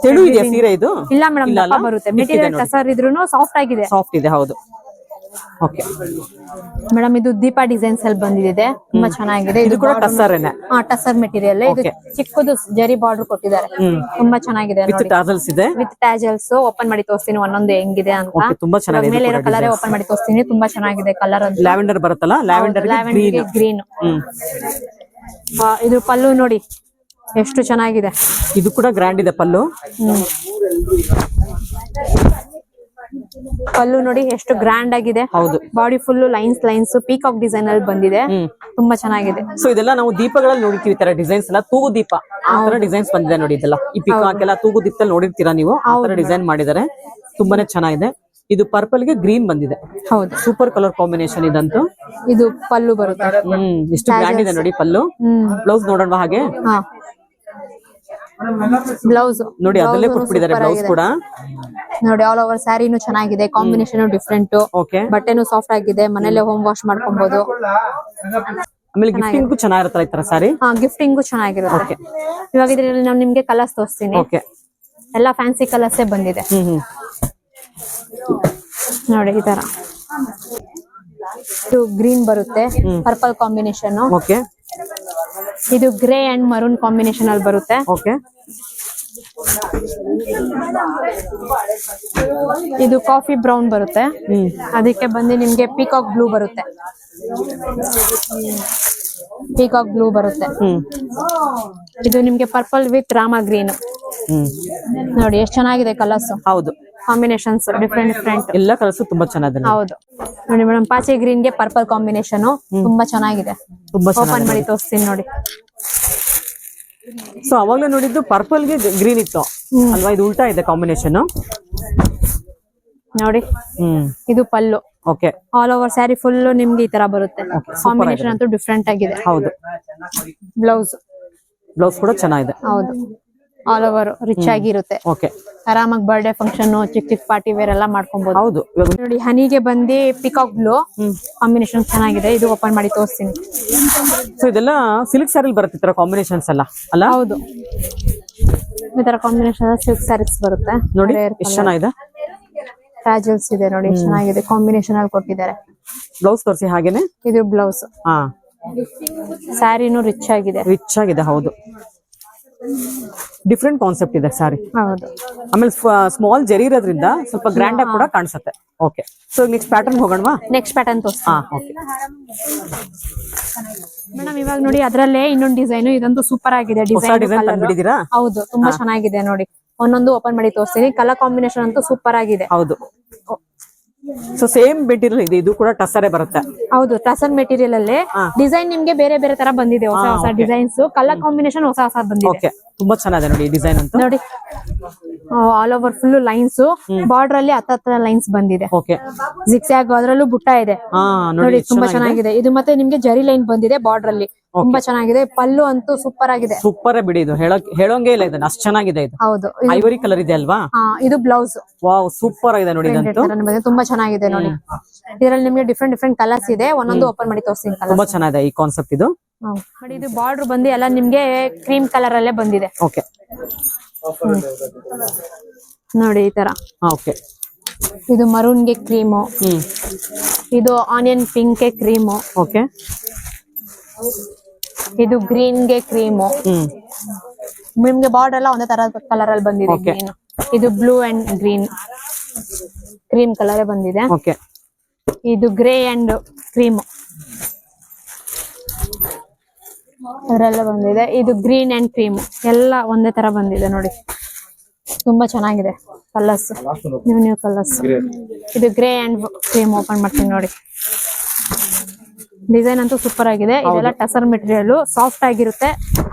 ತೆಳು ಇದೆಯಾ ಸೀರೆ ಇದು? ಇಲ್ಲ ಮೇಡಮ್, ದಪ್ಪ ಬರುತ್ತೆ. ಮೆಟೀರಿಯಲ್ ಕಸರ್ ಇದ್ರೂನು ಸಾಫ್ಟ್ ಆಗಿದೆ. ಸಾಫ್ಟ್ ಇದೆ, ಹೌದು. ಓಕೆ. ಮೇಡಮ್ ಇದು ದೀಪ ಡಿಸೈನ್ಸ್ ಅಲ್ಲಿ ಬಂದಿದೆ, ತುಂಬಾ ಚೆನ್ನಾಗಿದೆ. ಇದು ಕೂಡ ಟಸ್ಸರೇನೆ. ಟಸರ್ ಮೆಟೀರಿಯಲ್. ಇದು ಚಿಕ್ಕದು ಜರಿ ಬಾರ್ಡರ್ ಕೊಟ್ಟಿದ್ದಾರೆ, ತುಂಬಾ ಚೆನ್ನಾಗಿದೆ ವಿತ್ ಟಾಸಲ್ಸ್ ಇದೆ. ವಿತ್ ಟ್ಯಾಜಲ್ಸ್. ಓಪನ್ ಮಾಡಿ ತೋರಿಸ್ತೀನಿ ಒಂದೊಂದು ಹೆಂಗಿದೆ ಅಂತ. ಓಕೆ, ತುಂಬಾ ಚೆನ್ನಾಗಿದೆ. ಮೇಲೆ ಇರೋ ಕಲರ್ ಓಪನ್ ಮಾಡಿ ತೋರಿಸ್ತೀನಿ, ತುಂಬಾ ಚೆನ್ನಾಗಿದೆ ಕಲರ್ ಅಂತ. ಲ್ಯಾವೆಂಡರ್ ಬರುತ್ತಲ್ಲ, ಲ್ಯಾವೆಂಡರ್ ಗ್ರೀನ್. ಇದು ಪಲ್ಲು ನೋಡಿ ಎಷ್ಟು ಚೆನ್ನಾಗಿದೆ. ಇದು ಕೂಡ ಗ್ರ್ಯಾಂಡ್ ಇದೆ ಪಲ್ಲು. ಪಲ್ಲು ನೋಡಿ ಎಷ್ಟು ಗ್ರ್ಯಾಂಡ್ ಆಗಿದೆ. ಹೌದು. Body full lines peacock design ಅಲ್ಲಿ ಬಂದಿದೆ, ತುಂಬಾ ಚೆನ್ನಾಗಿದೆ. ಸೊ ಇದೆಲ್ಲ ನಾವು ದೀಪಗಳಲ್ಲಿ ನೋಡಿರ್ತೀವಿ, ತರ ಡಿಸೈನ್ಸ್ ಎಲ್ಲ ತೂಗು ದೀಪ ಆ ತರ ಡಿಸೈನ್ಸ್ ಬಂದಿದೆ ನೋಡಿ. ಇದೆಲ್ಲ ಈ ಪಿಕಾಕ್ ಎಲ್ಲ ತೂಗು ದೀಪದಲ್ಲಿ ನೋಡಿರ್ತೀರಾ ನೀವು, ಆ ತರ ಡಿಸೈನ್ ಮಾಡಿದ್ದಾರೆ, ತುಂಬಾನೇ ಚೆನ್ನಾಗಿದೆ. ಇದು ಪರ್ಪಲ್ ಗೆ ಗ್ರೀನ್ ಬಂದಿದೆ. ಹೌದು, ಸೂಪರ್ ಕಲರ್ ಕಾಂಬಿನೇಷನ್ ಇದಂತೂ. ಇದು ಪಲ್ಲು ಬರುತ್ತೆ. ಎಷ್ಟು ಗ್ರ್ಯಾಂಡ್ ಇದೆ ನೋಡಿ ಪಲ್ಲು. ಬ್ಲೌಸ್ ನೋಡೋಣ ಹಾಗೆ. ಬ್ಲೌಸ್ ನೋಡಿ ಅದಲ್ಲೇ ಕೊಟ್ಬಿಟ್ಟಿದ್ದಾರೆ ಬ್ಲೌಸ್ ಕೂಡ. ನೋಡಿ ಆಲ್ ಓವರ್ ಸ್ಯಾರಿನೂ ಚೆನ್ನಾಗಿದೆ, ಕಾಂಬಿನೇಷನ್ ಡಿಫ್ರೆಂಟ್. ಬಟ್ಟೆನೂ ಸಾಫ್ಟ್ ಆಗಿದೆ, ಮನೇಲೆ ಹೋಮ್ ವಾಶ್ ಮಾಡ್ಕೊಬಹುದು. ಆಮೇಲೆ ಗಿಫ್ಟಿಂಗ್ ಚೆನ್ನಾಗಿರುತ್ತೆ ಈ ತರ ಸಾರಿ. ಗಿಫ್ಟಿಂಗು ಚೆನ್ನಾಗಿರುತ್ತೆ. ಇವಾಗ ಇದ್ರಲ್ಲಿ ನಾನು ನಿಮ್ಗೆ ಕಲರ್ಸ್ ತೋರಿಸ್ತೀನಿ. ಎಲ್ಲ ಫ್ಯಾನ್ಸಿ ಕಲರ್ಸೇ ಬಂದಿದೆ ನೋಡಿ. ಈ ತರ ಇದು ಗ್ರೀನ್ ಬರುತ್ತೆ, ಪರ್ಪಲ್ ಕಾಂಬಿನೇಷನ್. ಇದು ಗ್ರೇ ಅಂಡ್ ಮರೂನ್ ಕಾಂಬಿನೇಷನ್ ಅಲ್ಲಿ ಬರುತ್ತೆ. ಇದು ಕಾಫಿ ಬ್ರೌನ್ ಬರುತ್ತೆ, ಅದಕ್ಕೆ ಬಂದು ನಿಮ್ಗೆ ಪೀಕಾಕ್ ಬ್ಲೂ ಬರುತ್ತೆ. ಪೀಕಾಕ್ ಬ್ಲೂ ಬರುತ್ತೆ. ಇದು ನಿಮ್ಗೆ ಪರ್ಪಲ್ ವಿತ್ ರಾಮ ಗ್ರೀನ್. ನೋಡಿ ಎಷ್ಟು ಚೆನ್ನಾಗಿದೆ ಕಲರ್ಸ್. ಹೌದು, ಕಾಂಬಿನೇಷನ್ಸ್ ಡಿಫ್ರೆಂಟ್. ಎಲ್ಲ ಕಲರ್ಸ್ ತುಂಬಾ ಚೆನ್ನಾಗಿದೆ. ಹೌದು ನೋಡಿ ಮೇಡಮ್, ಪಾಚೆ ಗ್ರೀನ್ ಗೆ ಪರ್ಪಲ್ ಕಾಂಬಿನೇಷನ್ ತುಂಬಾ ಚೆನ್ನಾಗಿದೆ. ಓಪನ್ ಮಾಡಿ ತೋರಿಸ್ತೀನಿ ನೋಡಿ. ಸೊ ಅವಾಗ್ಲೇ ನೋಡಿದ್ದು ಪರ್ಪಲ್ ಗೆ ಗ್ರೀನ್ ಇತ್ತು ಅಲ್ವಾ, ಇದು ಉಲ್ಟಾ ಇದೆ ಕಾಂಬಿನೇಷನ್ ನೋಡಿ. ಇದು ಪಲ್ಲು. ಆಲ್ ಓವರ್ ಸ್ಯಾರಿ ಫುಲ್ ನಿಮ್ಗೆ ಈ ತರ ಬರುತ್ತೆ. ಕಾಂಬಿನೇಷನ್ ಅಂತೂ ಡಿಫ್ರೆಂಟ್ ಆಗಿದೆ. ಹೌದು. ಬ್ಲೌಸ್ ಕೂಡ ಚೆನ್ನಾಗಿದೆ. ಹೌದು, ಆಲ್ ಓವರ್ ರಿಚ್ ಆಗಿರುತ್ತೆ. ಆರಾಮಾಗಿ ಬರ್ಡೇ ಫಂಕ್ಷನ್, ಚಿಕ್ಕ ಪಾರ್ಟಿ ವೇರ್ ಎಲ್ಲ ಮಾಡ್ಕೊಬಹುದು. ಹೌದು ನೋಡಿ, ಹನಿಗೆ ಬಂದಿ ಪಿಕಾಕ್ ಬ್ಲೂ ಕಾಂಬಿನೇಷನ್ ಚೆನ್ನಾಗಿದೆ. ಇದು ಓಪನ್ ಮಾಡಿ ತೋರಿಸ್ತೀನಿ. ಸೊ ಇದೆಲ್ಲ ಸಿಲ್ಕ್ ಸ್ಯಾರಿ ಬರುತ್ತೆ ಈ ತರ ಕಾಂಬಿನೇಷನ್ಸ್ ಎಲ್ಲ ಅಲ್ಲ. ಹೌದು, ಈ ತರ ಕಾಂಬಿನೇಷನ್ ಸಿಲ್ಕ್ ಸ್ಯಾರೀಸ್ ಬರುತ್ತೆ ನೋಡಿ. ಎಷ್ಟು ಚೆನ್ನಾಗಿದೆ. ಟ್ಯಾಜಲ್ಸ್ ಇದೆ ನೋಡಿ, ಚೆನ್ನಾಗಿದೆ. ಕಾಂಬಿನೇಷನ್ ಅಲ್ಲಿ ಕೊಟ್ಟಿದ್ದಾರೆ. ಬ್ಲೌಸ್ ತೋರಿಸಿ ಹಾಗೇನೆ. ಇದು ಬ್ಲೌಸ್. ಸ್ಯಾರಿನೂ ರಿಚ್ ಆಗಿದೆ. ಹೌದು, ಡಿಫ್ರೆಂಟ್ ಕಾನ್ಸೆಪ್ಟ್ ಇದೆ ಸಾರಿ. ಹೌದು. ಆಮೇಲೆ ಸ್ಮಾಲ್ ಜರಿ ಇರೋದ್ರಿಂದ ಸ್ವಲ್ಪ ಗ್ರ್ಯಾಂಡ್ ಆಗಿ ಕೂಡ ಕಾಣಿಸುತ್ತೆ. ಓಕೆ, ಸೊ ನೆಕ್ಸ್ಟ್ ಪ್ಯಾಟರ್ನ್ ಹೋಗೋಣವಾ? ನೆಕ್ಸ್ಟ್ ಪ್ಯಾಟರ್ನ್ ತೋರಿಸ್ತೀನಿ. ಮೇಡಮ್ ಇವಾಗ ನೋಡಿ ಅದರಲ್ಲೇ ಇನ್ನೊಂದು ಡಿಸೈನ್. ಇದಂತೂ ಸೂಪರ್ ಆಗಿದೆ ಡಿಸೈನ್. ಹೌದು, ತುಂಬಾ ಚೆನ್ನಾಗಿದೆ ನೋಡಿ. ಒಂದೊಂದು ಓಪನ್ ಮಾಡಿ ತೋರಿಸ್ತೀನಿ. ಕಲರ್ ಕಾಂಬಿನೇಷನ್ ಅಂತೂ ಸೂಪರ್ ಆಗಿದೆ. ಹೌದು. ಸೊ ಸೇಮ್ ಮೆಟೀರಿಯಲ್ ಇದೆ, ಇದು ಕೂಡ ಟಸರೇ ಬರುತ್ತೆ. ಹೌದು, ಟಸರ್ ಮೆಟೀರಿಯಲ್ ಅಲ್ಲಿ ಡಿಸೈನ್ ನಿಮ್ಗೆ ಬೇರೆ ಬೇರೆ ತರ ಬಂದಿದೆ. ಹೊಸ ಡಿಸೈನ್ಸ್, ಕಲರ್ ಕಾಂಬಿನೇಷನ್ ಹೊಸ ಬಂದಿದೆ. ತುಂಬಾ ಚೆನ್ನಾಗಿದೆ ನೋಡಿ ಡಿಸೈನ್ ಅಂತ. ನೋಡಿ all over full lines, border ಅಲ್ಲಿ ಹತ್ತ ಲೈನ್ಸ್ ಬಂದಿದೆ. ಜಿಗ್ಜಾಗ್ ಅದರಲ್ಲೂ ಬುಟ್ಟ ಇದೆ ನೋಡಿ, ತುಂಬಾ ಚೆನ್ನಾಗಿದೆ. ಇದು ಮತ್ತೆ ನಿಮ್ಗೆ ಜರಿ ಲೈನ್ ಬಂದಿದೆ ಬಾರ್ಡರ್ ಅಲ್ಲಿ, ತುಂಬಾ ಚೆನ್ನಾಗಿದೆ. ಪಲ್ಲು ಅಂತೂ ಸೂಪರ್ ಆಗಿದೆ. ಸೂಪರ್ ಬಿಡಿ, ಇದು ಹೇಳೋಂಗೇ ಇಲ್ಲ, ಇದನ್ನ ಅಷ್ಟು ಚೆನ್ನಾಗಿದೆ. ಇದು ಹೌದು, ಐವರಿ ಕಲರ್ ಇದೆ ಅಲ್ವಾ? ಇದು ಬ್ಲೌಸ್. ವಾವ್, ಸೂಪರ್ ಆಗಿದೆ ನೋಡಿ. ತುಂಬಾ ಚೆನ್ನಾಗಿದೆ ನೋಡಿ. ಇದರಲ್ಲಿ ನಿಮ್ಗೆ ಡಿಫ್ರೆಂಟ್ ಕಲರ್ಸ್ ಇದೆ. ಒಂದೊಂದು ಓಪನ್ ಮಾಡಿ ತೋರಿಸ್ತೀನಿ. ತುಂಬಾ ಚೆನ್ನಾಗಿದೆ ಈ ಕಾನ್ಸೆಪ್ಟ್ ಇದು. ನೋಡಿ, ಇದು ಬಾರ್ಡರ್ ಬಂದು ಎಲ್ಲ ನಿಮ್ಗೆ ಕ್ರೀಮ್ ಕಲರ್ ಅಲ್ಲೇ ಬಂದಿದೆ. ನೋಡಿ ಈ ತರ. ಇದು ಮರೂನ್ ಗೆ ಕ್ರೀಮು, ಇದು ಆನಿಯನ್ ಪಿಂಕ್ ಗೆ ಕ್ರೀಮು, ಇದು ಗ್ರೀನ್ ಗೆ ಕ್ರೀಮು. ನಿಮ್ಗೆ ಬಾರ್ಡರ್ ಎಲ್ಲ ಒಂದೇ ತರ ಕಲರ್ ಅಲ್ಲಿ ಬಂದಿದೆ. ಗ್ರೀನ್, ಇದು blue and green, cream colour ಬಂದಿದೆ. ಇದು ಗ್ರೇ ಅಂಡ್ ಕ್ರೀಮ್ ಅದರೆಲ್ಲ ಬಂದಿದೆ. ಇದು ಗ್ರೀನ್ ಅಂಡ್ ಕ್ರೀಮ್ ಎಲ್ಲ ಒಂದೇ ತರ ಬಂದಿದೆ ನೋಡಿ. ತುಂಬಾ ಚೆನ್ನಾಗಿದೆ ಕಲರ್ಸ್, ನ್ಯೂ ಕಲರ್ಸ್. ಇದು ಗ್ರೇ ಅಂಡ್ ಕ್ರೀಮ್. ಓಪನ್ ಮಾಡ್ತೀನಿ ನೋಡಿ. ಡಿಸೈನ್ ಅಂತೂ ಸೂಪರ್ ಆಗಿದೆ. ಇದೆಲ್ಲ ಟಸರ್ ಮೆಟೀರಿಯಲ್, ಸಾಫ್ಟ್ ಆಗಿರುತ್ತೆ,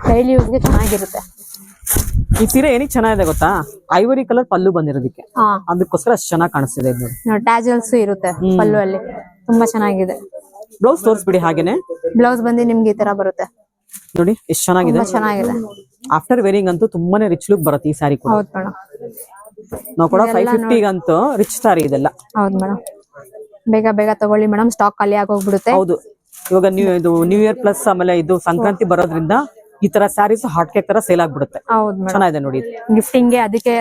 ಡೈಲಿ ಯೂಸ್ಗೆ ಚೆನ್ನಾಗಿರುತ್ತೆ. ಈ ಸೀರೆ ಏನಿಗೆ ಚೆನ್ನಾಗಿದೆ ಗೊತ್ತಾ? ಐವರಿ ಕಲರ್ ಪಲ್ಲು ಬಂದಿರೋದಕ್ಕೆ, ಅದಕ್ಕೋಸ್ಕರ ಅಷ್ಟು ಚೆನ್ನಾಗಿ ಕಾಣಿಸ್ತಿದೆ. ಟ್ಯಾಜಲ್ಸ್ ಇರುತ್ತೆ ಪಲ್ಲು ಅಲ್ಲಿ, ತುಂಬಾ ಚೆನ್ನಾಗಿದೆ. ಬ್ಲೌಸ್ ತೋರಿಸ್ಬಿಡಿ ಹಾಗೇನೆ. ಬ್ಲೌಸ್ ಬಂದು ನಿಮ್ಗೆ ಈ ತರ ಬರುತ್ತೆ ನೋಡಿ, ಎಷ್ಟು ಚೆನ್ನಾಗಿದೆ. ಆಫ್ಟರ್ ವೇರಿಂಗ್ ಅಂತೂ ತುಂಬಾನೇ ರಿಚ್ ಲುಕ್ ಬರುತ್ತೆ ಈ ಸ್ಯಾರಿ ಕೂಡ. ಹೌದು ಮೇಡಮ್, ನಾವು ಕೂಡ 550 ಅಂತೂ ರಿಚ್ ಸ್ಯಾರಿ ಇದೆಲ್ಲ. ಹೌದು ಮೇಡಮ್, ಬೇಗ ತಗೊಳ್ಳಿ ಮೇಡಮ್, ಸ್ಟಾಕ್ ಖಾಲಿ ಆಗೋಗ್ಬಿಡುತ್ತೆ. ಹೌದು, ಇವಾಗ ನ್ಯೂ ಇಯರ್ ಪ್ಲಸ್ ಆಮೇಲೆ ಇದು ಸಂಕ್ರಾಂತಿ ಬರೋದ್ರಿಂದ ಈ ತರ ಸ್ಯಾರೀಸ್ ಹಾಟ್ ಕೇಕ್ ತರ ಸೇಲ್ ಆಗ್ಬಿಡುತ್ತೆ. ಹೌದು ಮೇಡಮ್, ಚೆನ್ನಾಗಿದೆ ನೋಡಿ. ಗಿಫ್ಟಿಂಗ್ಗೆ ಅದಕ್ಕೆ.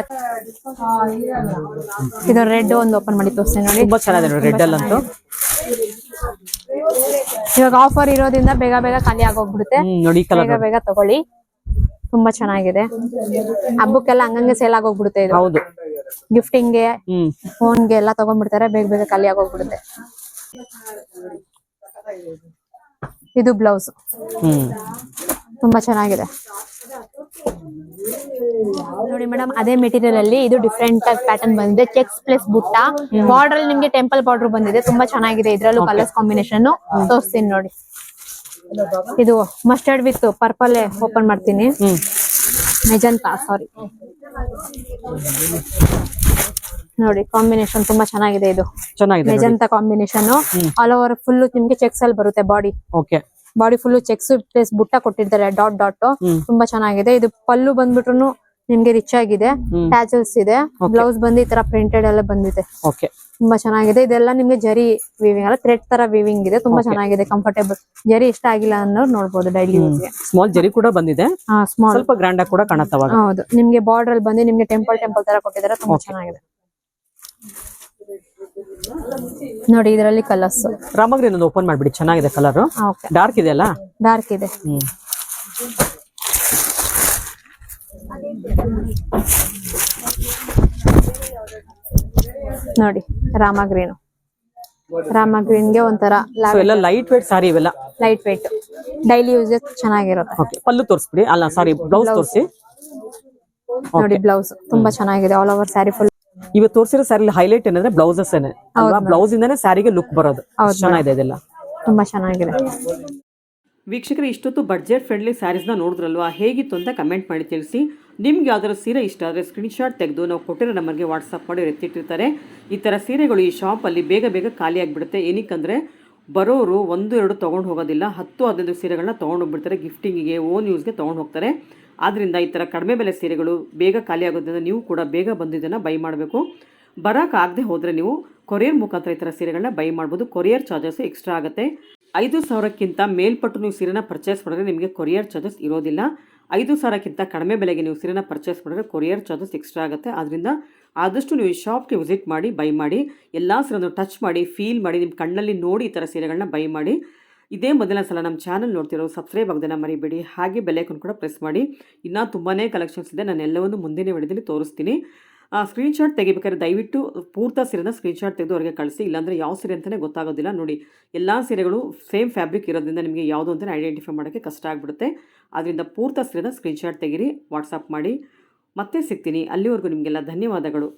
ಇದು ರೆಡ್ ಒಂದು ಓಪನ್ ಮಾಡಿ ತೋರಿಸ್ತೀನಿ ನೋಡಿ, ತುಂಬಾ ಚೆನ್ನಾಗಿದೆ ನೋಡಿ ರೆಡ್ ಅಲ್ಲಂತೂ. ಇವಾಗ ಆಫರ್ ಇರೋದ್ರಿಂದ ಬೇಗ ಬೇಗ ಖಾಲಿ ಆಗೋಗ್ಬಿಡುತ್ತೆ. ನೋಡಿ ಕಲರ್ ಬೇಗ ಬೇಗ ತಗೊಳ್ಳಿ, ತುಂಬಾ ಚೆನ್ನಾಗಿದೆ. ಹಬ್ಬಕ್ಕೆಲ್ಲ ಹಂಗಂಗೆ ಸೇಲ್ ಆಗೋಗ್ಬಿಡುತ್ತೆ ಇದು. ಹೌದು, ಗಿಫ್ಟಿಂಗ್ಗೆ ಫೋನ್ಗೆ ಎಲ್ಲ ತಗೊಂಡ್ಬಿಡ್ತಾರೆ, ಬೇಗ ಬೇಗ ಖಾಲಿ ಆಗೋಗ್ಬಿಡುತ್ತೆ. ಇದು ಬ್ಲೌಸ್ ತುಂಬಾ ಚೆನ್ನಾಗಿದೆ ನೋಡಿ ಮೇಡಮ್. ಅದೇ ಮೆಟೀರಿಯಲ್ ಅಲ್ಲಿ ಇದು ಡಿಫ್ರೆಂಟ್ ಆಗಿ ಪ್ಯಾಟರ್ನ್ ಬಂದಿದೆ. ಚೆಕ್ಸ್ ಪ್ಲಸ್ ಬುಟ್ಟ ಬಾರ್ಡರ್ ಅಲ್ಲಿ ನಿಮ್ಗೆ ಟೆಂಪಲ್ ಬಾರ್ಡರ್ ಬಂದಿದೆ, ತುಂಬಾ ಚೆನ್ನಾಗಿದೆ. ಇದ್ರಲ್ಲೂ ಕಲರ್ಸ್ ಕಾಂಬಿನೇಷನ್ ತೋರಿಸ್ತೀನಿ ನೋಡಿ. ಇದು ಮಸ್ಟರ್ಡ್ ವಿತ್ ಪರ್ಪಲ್ ಓಪನ್ ಮಾಡ್ತೀನಿ. ಮೆಜಂತಾ, ಸಾರಿ ನೋಡಿ, ಕಾಂಬಿನೇಷನ್ ತುಂಬಾ ಚೆನ್ನಾಗಿದೆ. ಇದು ಚೆನ್ನಾಗಿದೆ magenta combination, all over full ನಿಮ್ಗೆ ಚೆಕ್ಸ್ ಅಲ್ಲಿ ಬರುತ್ತೆ. ಬಾಡಿ ಫುಲ್ ಚೆಕ್ಸ್ ಪ್ಲಸ್ ಬುಟ್ಟ ಕೊಟ್ಟಿರ್ತಾರೆ, ಡಾಟ್ ಡಾಟ್. ತುಂಬಾ ಚೆನ್ನಾಗಿದೆ. ಇದು ಪಲ್ಲು ಬಂದ್ಬಿಟ್ರು ನಿಮ್ಗೆ ರಿಚ್ ಆಗಿದೆ, ಟ್ಯಾಚಲ್ಸ್ ಇದೆ. ಬ್ಲೌಸ್ ಬಂದು ಈ ತರ ಪ್ರಿಂಟೆಡ್ ಎಲ್ಲ ಬಂದಿದೆ, ತುಂಬಾ ಚೆನ್ನಾಗಿದೆ. ಇದೆಲ್ಲ ನಿಮ್ಗೆ ಜರಿ ವೀವಿಂಗ್ ಅಲ್ಲ, ಥ್ರೆಡ್ ತರ ವೀವಿಂಗ್ ಇದೆ, ತುಂಬಾ ಚೆನ್ನಾಗಿದೆ, ಕಂಫರ್ಟೇಬಲ್. ಜರಿ ಇಷ್ಟ ಆಗಿಲ್ಲ ಅನ್ನೋರು ನೋಡ್ಬೋದು ಡೈಲಿ ಯೂಸ್ಗೆ. ಸ್ಮಾಲ್ ಜರಿ ಕೂಡ ಬಂದಿದೆ, ಸ್ಮಾಲ್ ಸ್ವಲ್ಪ ಗ್ರ್ಯಾಂಡ್ ಆಗಿ ಕೂಡ ಕಾಣುತ್ತೆ. ಹೌದು, ನಿಮ್ಗೆ ಬಾರ್ಡರ್ ಅಲ್ಲಿ ಬಂದು ನಿಮ್ಗೆ ಟೆಂಪಲ್ ತರ ಕೊಟ್ಟಿದ್ದಾರೆ, ತುಂಬಾ ಚೆನ್ನಾಗಿದೆ ನೋಡಿ. ಇದರಲ್ಲಿ ಕಲರ್ಸ್ ರಾಮಗ್ರಿ ಓಪನ್ ಮಾಡ್ಬಿಡಿ, ಚೆನ್ನಾಗಿದೆ ಕಲರ್. ಡಾರ್ಕ್ ಇದೆ ಅಲ್ಲ, ಡಾರ್ಕ್ ಇದೆ. ನೋಡಿ ರಾಮಗ್ರೀನ್ಗೆ ಒಂಥರ ಲೈಟ್ ವೇಟ್ ಸಾರಿ, ಇವೆಲ್ಲ ಲೈಟ್ ವೇಟ್ ಡೈಲಿ ಯೂಸ್ ಚೆನ್ನಾಗಿರುತ್ತೆ. ಪಲ್ಲು ತೋರಿಸ್ಬಿಡಿ, ಅಲ್ಲ ಸಾರಿ ಬ್ಲೌಸ್ ತೋರಿಸಿ ನೋಡಿ. ಬ್ಲೌಸ್ ತುಂಬಾ ಚೆನ್ನಾಗಿದೆ, ಆಲ್ ಓವರ್ ಸ್ಯಾರಿ ಫುಲ್. ಇವತ್ತು ತೋರಿಸಿರೋ ಸ್ಯಾರಿ ಹೈಲೈಟ್ ಏನಂದ್ರೆ ಬ್ಲೌಸಸ್ ಅಲ್ವಾ, ಬ್ಲೌಸ್ ಇಂದಾನೆ ಸ್ಯಾರಿಗೆ ಲುಕ್ ಬರೋದು. ಚೆನ್ನಾಗಿದೆ, ಇದೆಲ್ಲ ತುಂಬಾ ಚೆನ್ನಾಗಿದೆ. ವೀಕ್ಷಕರು, ಇಷ್ಟೊತ್ತು ಬಡ್ಜೆಟ್ ಫ್ರೆಂಡ್ಲಿ ಸ್ಯಾರೀಸ್ನ ನೋಡಿದ್ರಲ್ವಾ, ಹೇಗಿತ್ತು ಅಂತ ಕಮೆಂಟ್ ಮಾಡಿ ತಿಳಿಸಿ. ನಿಮ್ಗೆ ಯಾವ್ದಾದ್ರು ಸೀರೆ ಇಷ್ಟ ಆದರೆ ಸ್ಕ್ರೀನ್ಶಾಟ್ ತೆಗೆದು ನಾವು ಕೊಟ್ಟಿರೋ ನಂಬರ್ಗೆ ವಾಟ್ಸಪ್ ಮಾಡಿ ಎತ್ತಿಟ್ಟಿರ್ತಾರೆ. ಈ ಥರ ಸೀರೆಗಳು ಈ ಶಾಪಲ್ಲಿ ಬೇಗ ಬೇಗ ಖಾಲಿ ಆಗಿಬಿಡುತ್ತೆ. ಏನಕ್ಕಂದರೆ ಬರೋರು 1-2 ತೊಗೊಂಡು ಹೋಗೋದಿಲ್ಲ, 10-15 ಸೀರೆಗಳನ್ನ ತೊಗೊಂಡು ಹೋಗ್ಬಿಡ್ತಾರೆ, ಗಿಫ್ಟಿಂಗಿಗೆ ಓನ್ ಯೂಸ್ಗೆ ತೊಗೊಂಡು ಹೋಗ್ತಾರೆ. ಆದ್ದರಿಂದ ಈ ಥರ ಕಡಿಮೆ ಬೆಲೆ ಸೀರೆಗಳು ಬೇಗ ಖಾಲಿ ಆಗೋದ್ರಿಂದ ನೀವು ಕೂಡ ಬೇಗ ಬಂದು ಇದನ್ನು ಬೈ ಮಾಡಬೇಕು. ಬರೋಕ್ಕಾಗದೆ ಹೋದರೆ ನೀವು ಕೊರಿಯರ್ ಮುಖಾಂತರ ಈ ಥರ ಸೀರೆಗಳನ್ನ ಬೈ ಮಾಡ್ಬೋದು. ಕೊರಿಯರ್ ಚಾರ್ಜಸ್ ಎಕ್ಸ್ಟ್ರಾ ಆಗುತ್ತೆ. 5,000ಕ್ಕಿಂತ ಮೇಲ್ಪಟ್ಟು ನೀವು ಸೀರೆನ ಪರ್ಚೇಸ್ ಮಾಡಿದ್ರೆ ನಿಮಗೆ ಕೊರಿಯರ್ ಚಾರ್ಜಸ್ ಇರೋದಿಲ್ಲ. 5,000ಕ್ಕಿಂತ ಕಡಿಮೆ ಬೆಲೆಗೆ ನೀವು ಸೀರೆನ ಪರ್ಚೇಸ್ ಮಾಡಿದ್ರೆ ಕೊರಿಯರ್ ಚಾರ್ಜಸ್ ಎಕ್ಸ್ಟ್ರಾ ಆಗುತ್ತೆ. ಆದ್ದರಿಂದ ಆದಷ್ಟು ನೀವು ಈ ಶಾಪ್ಗೆ ವಿಸಿಟ್ ಮಾಡಿ ಬೈ ಮಾಡಿ, ಎಲ್ಲ ಸೀರೆಯನ್ನು ಟಚ್ ಮಾಡಿ, ಫೀಲ್ ಮಾಡಿ, ನಿಮ್ಮ ಕಣ್ಣಲ್ಲಿ ನೋಡಿ ಈ ಥರ ಸೀರೆಗಳನ್ನ ಬೈ ಮಾಡಿ. ಇದೇ ಮೊದಲನೇ ಸಲ ನಮ್ಮ ಚಾನಲ್ ನೋಡ್ತಿರೋ ಸಬ್ಸ್ಕ್ರೈಬ್ ಆಗೋದನ್ನ ಮರಿಬೇಡಿ. ಹಾಗೆ ಬೆಲ್ ಐಕಾನ್ ಕೂಡ ಪ್ರೆಸ್ ಮಾಡಿ. ಇನ್ನೂ ತುಂಬಾ ಕಲೆಕ್ಷನ್ಸ್ ಇದೆ, ನಾನು ಎಲ್ಲವನ್ನು ಮುಂದಿನ ವಿಡಿಯೋದಲ್ಲಿ ತೋರಿಸ್ತೀನಿ. ಸ್ಕ್ರೀನ್ಶಾಟ್ ತೆಗಿಬೇಕಾದ್ರೆ ದಯವಿಟ್ಟು ಪೂರ್ತಿ ಸೀರೆನ ಸ್ಕ್ರೀನ್ಶಾಟ್ ತೆಗೆದು ಅವರಿಗೆ ಕಳಿಸಿ, ಇಲ್ಲಾಂದರೆ ಯಾವ ಸೀರೆ ಅಂತಲೇ ಗೊತ್ತಾಗೋದಿಲ್ಲ. ನೋಡಿ, ಎಲ್ಲ ಸೀರೆಗಳು ಸೇಮ್ ಫ್ಯಾಬ್ರಿಕ್ ಇರೋದ್ರಿಂದ ನಿಮಗೆ ಯಾವುದು ಅಂತಲೇ ಐಡೆಂಟಿಫೈ ಮಾಡೋಕ್ಕೆ ಕಷ್ಟ ಆಗಿಬಿಡುತ್ತೆ. ಆದ್ದರಿಂದ ಪೂರ್ತಿ ಸೀರೆನ ಸ್ಕ್ರೀನ್ಶಾಟ್ ತೆಗೀರಿ, ವಾಟ್ಸಪ್ ಮಾಡಿ. ಮತ್ತೆ ಸಿಗ್ತೀನಿ. ಅಲ್ಲಿವರೆಗೂ ನಿಮಗೆಲ್ಲ ಧನ್ಯವಾದಗಳು.